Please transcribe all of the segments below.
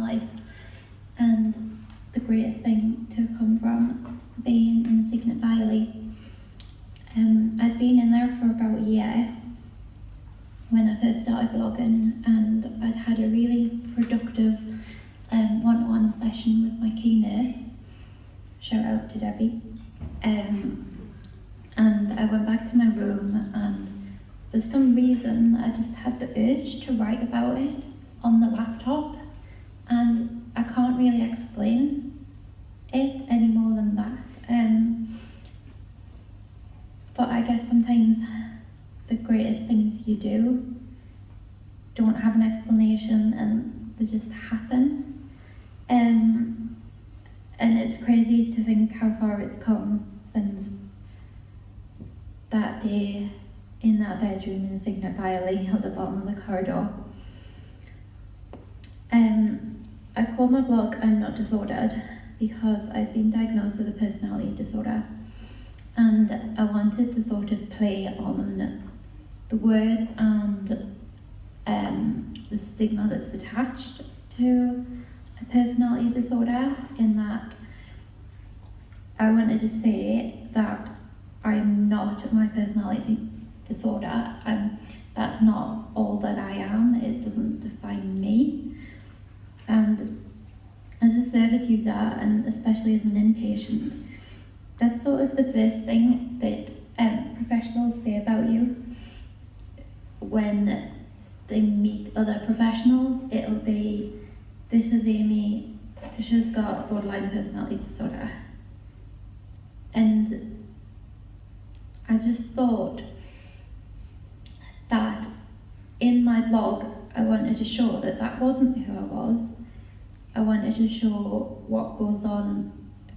life. And the greatest thing to come from being in Cygnet I'd been in there for about a year when I first started blogging, and I'd had a really productive one-to-one session with my key nurse. Shout out to Debbie. And I went back to my room, and for some reason I just had the urge to write about it on the laptop, and I can't really explain it any more than that. But I guess sometimes the greatest things you do don't have an explanation and they just happen. And it's crazy to think how far it's come since that day in that bedroom in Cygnet at the bottom of the corridor. I call my blog I'm Not Disordered because I've been diagnosed with a personality disorder, and I wanted to sort of play on the words and the stigma that's attached to a personality disorder, in that I wanted to say that I'm not my personality disorder, and that's not all that I am. It doesn't define me. And as a service user, and especially as an inpatient, that's sort of the first thing that professionals say about you when they meet other professionals. It'll be, "This is Aimee, she's got borderline personality disorder." And I just thought that in my blog I wanted to show that that wasn't who I was. I wanted to show what goes on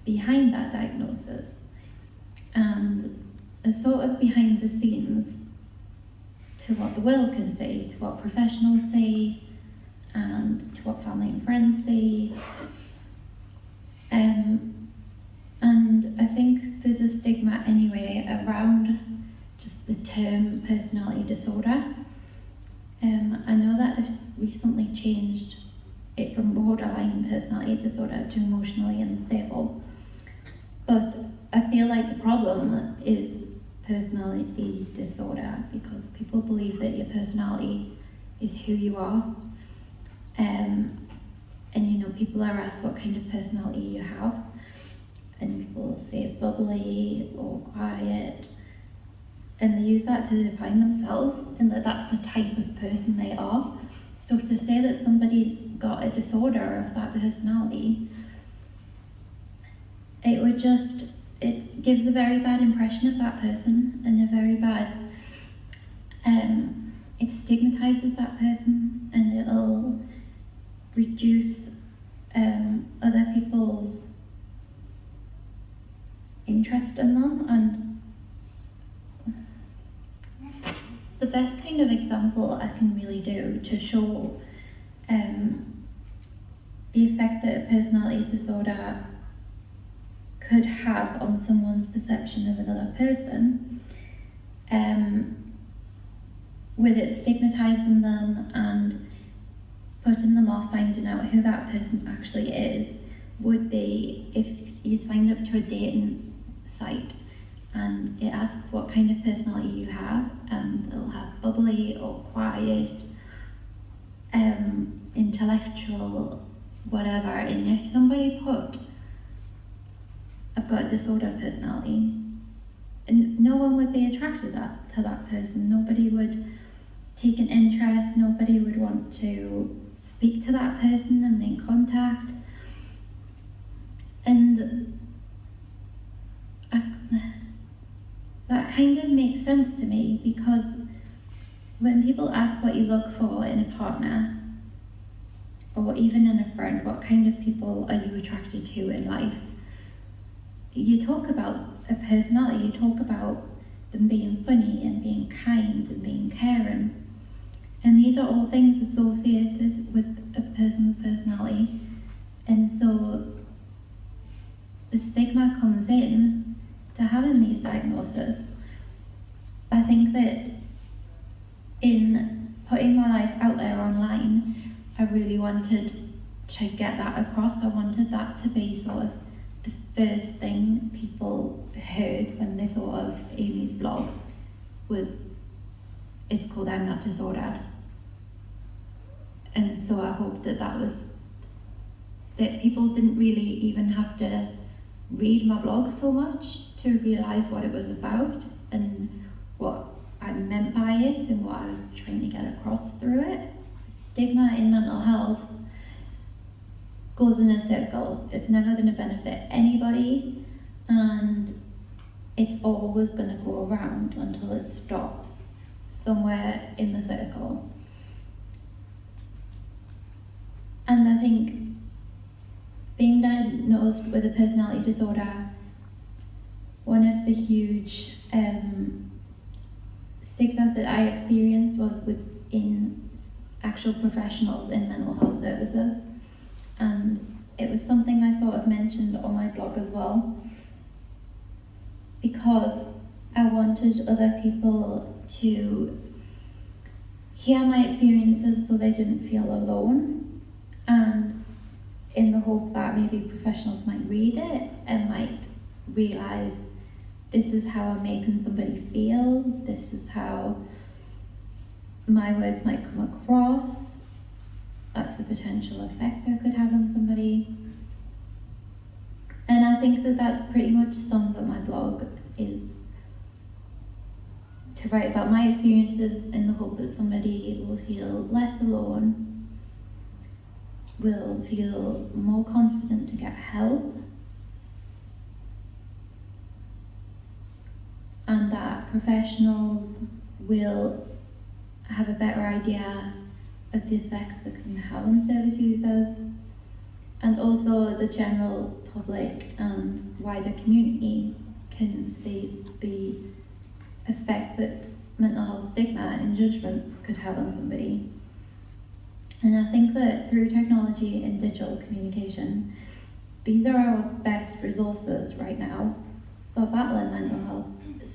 behind that diagnosis, and a sort of behind the scenes to what the world can see, to what professionals see, and to what family and friends see. And I think there's a stigma anyway around just the term personality disorder. I know that they've recently changed it from borderline personality disorder to emotionally unstable, but I feel like the problem is personality disorder because people believe that your personality is who you are. And you know, people are asked what kind of personality you have, and people say bubbly or quiet, and they use that to define themselves, and that's the type of person they are. So to say that somebody's got a disorder of that personality, it gives a very bad impression of that person, and a very bad, it stigmatizes that person, and it'll reduce other people's interest in them. And the best kind of example I can really do to show the effect that a personality disorder could have on someone's perception of another person, with it stigmatizing them and putting them off finding out who that person actually is, would be if you signed up to a dating site and it asks what kind of personality you have, and it'll have bubbly or quiet, intellectual, whatever. And if somebody put, "I've got a disordered personality," and no one would be attracted to that person. Nobody would take an interest, nobody would want to speak to that person and make contact. And that kind of makes sense to me, because when people ask what you look for in a partner, or even in a friend, what kind of people are you attracted to in life, you talk about a personality, you talk about them being funny and being kind and being caring. And these are all things associated with a person's personality. And so the stigma comes in to having these diagnoses. I think that in putting my life out there online, I really wanted to get that across. I wanted that to be sort of the first thing people heard when they thought of Aimee's blog was, it's called I'm Not Disordered. And so I hope that that people didn't really even have to read my blog so much to realise what it was about and what I meant by it and what I was trying to get across through it. Stigma in mental health goes in a circle. It's never going to benefit anybody, and it's always going to go around until it stops somewhere in the circle. And I think being diagnosed with a personality disorder, one of the huge stigmas that I experienced was within actual professionals in mental health services. And it was something I sort of mentioned on my blog as well, because I wanted other people to hear my experiences so they didn't feel alone, and in the hope that maybe professionals might read it and might realise this is how I'm making somebody feel, this is how my words might come across, that's the potential effect I could have on somebody. And I think that pretty much sums up my blog, is to write about my experiences in the hope that somebody will feel less alone, will feel more confident to get help, and that professionals will have a better idea of the effects it can have on service users, and also the general public and wider community can see the effects that mental health stigma and judgments could have on somebody. And I think that through technology and digital communication, these are our best resources right now for battling mental health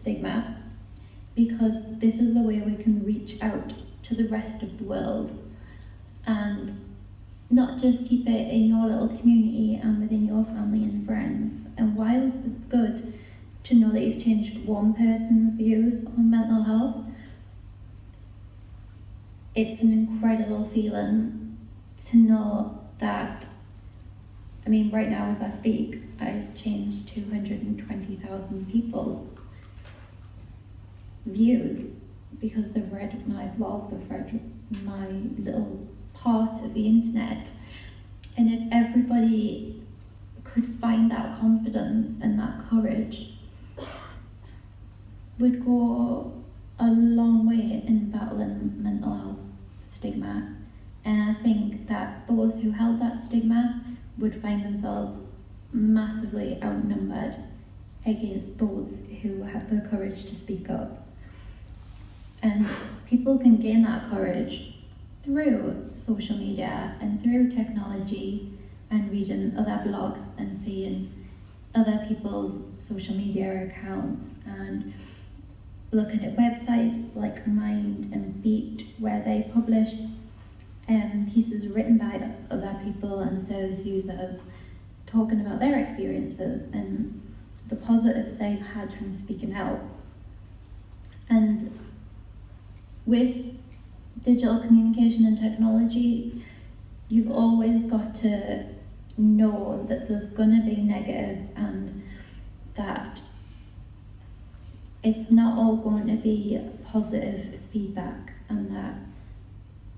stigma, because this is the way we can reach out to the rest of the world and not just keep it in your little community and within your family and friends. And whilst it's good to know that you've changed one person's views on mental health, it's an incredible feeling to know that, I mean, right now as I speak, I've changed 220,000 people's views because they've read my blog, they've read my little part of the internet. And if everybody could find that confidence and that courage, would go a long way in battling mental health stigma. And I think that those who held that stigma would find themselves massively outnumbered against those who have the courage to speak up. And people can gain that courage through social media and through technology and reading other blogs and seeing other people's social media accounts and looking at websites like Mind and Beat, where they publish pieces written by other people and service users talking about their experiences and the positives they've had from speaking out. And with digital communication and technology, you've always got to know that there's going to be negatives and that it's not all going to be positive feedback, and that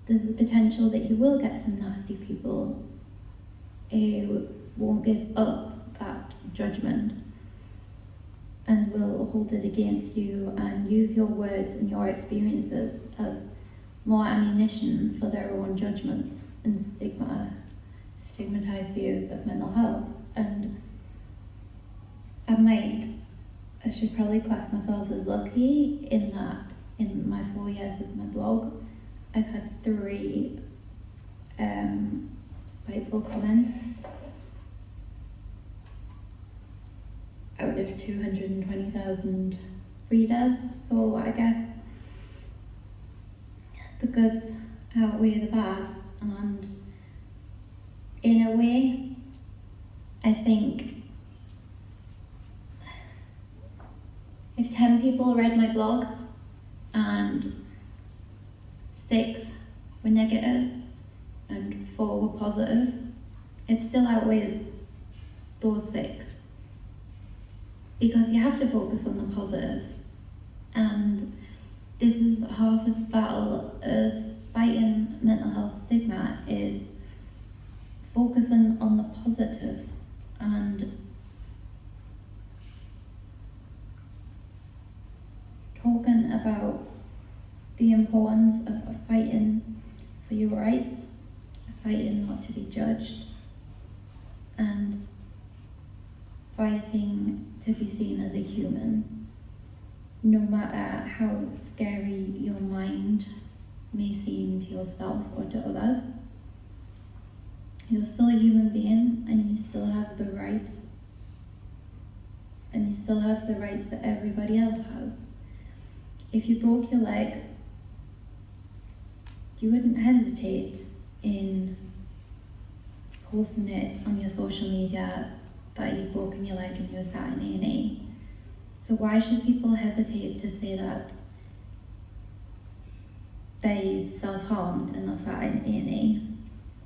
there's a potential that you will get some nasty people who won't give up that judgment and will hold it against you and use your words and your experiences as more ammunition for their own judgments and stigmatized views of mental health. And I should probably class myself as lucky in that in my 4 years of my blog, I've had 3 spiteful comments out of 220,000 readers, so I guess the goods outweigh the bads, and in a way, I think if 10 people read my blog and 6 were negative and 4 were positive, it still outweighs those 6. Because you have to focus on the positives. And this is half of the battle of fighting mental health stigma, is focusing on the positives and talking about the importance of fighting for your rights, fighting not to be judged, and fighting to be seen as a human, no matter how scary your mind may seem to yourself or to others. You're still a human being, and you still have the rights, and you still have the rights that everybody else has. If you broke your leg, you wouldn't hesitate in posting it on your social media that you've broken your leg and you're sat in A&E. So why should people hesitate to say that they self-harmed and are sat in A&E?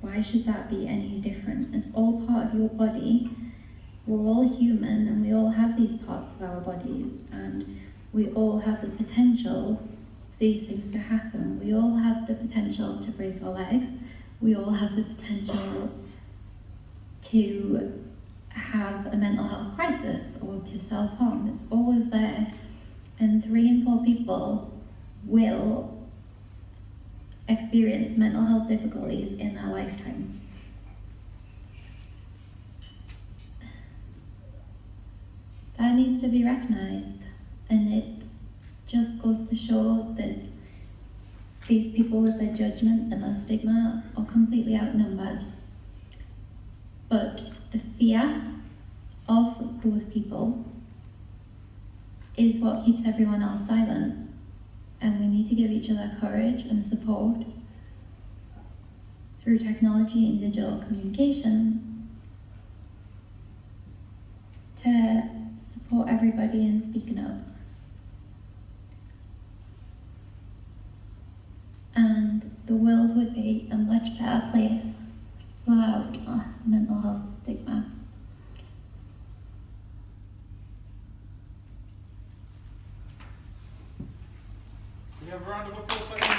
Why should that be any different? It's all part of your body. We're all human, and we all have these parts of our bodies, and we all have the potential for these things to happen. We all have the potential to break our legs. We all have the potential to have a mental health crisis or to self-harm. It's always there. And 3 in 4 people will experience mental health difficulties in their lifetime. That needs to be recognised, and it just goes to show that these people with their judgment and their stigma are completely outnumbered. But the fear of those people is what keeps everyone else silent. And we need to give each other courage and support through technology and digital communication to support everybody in speaking up. And the world would be a much better place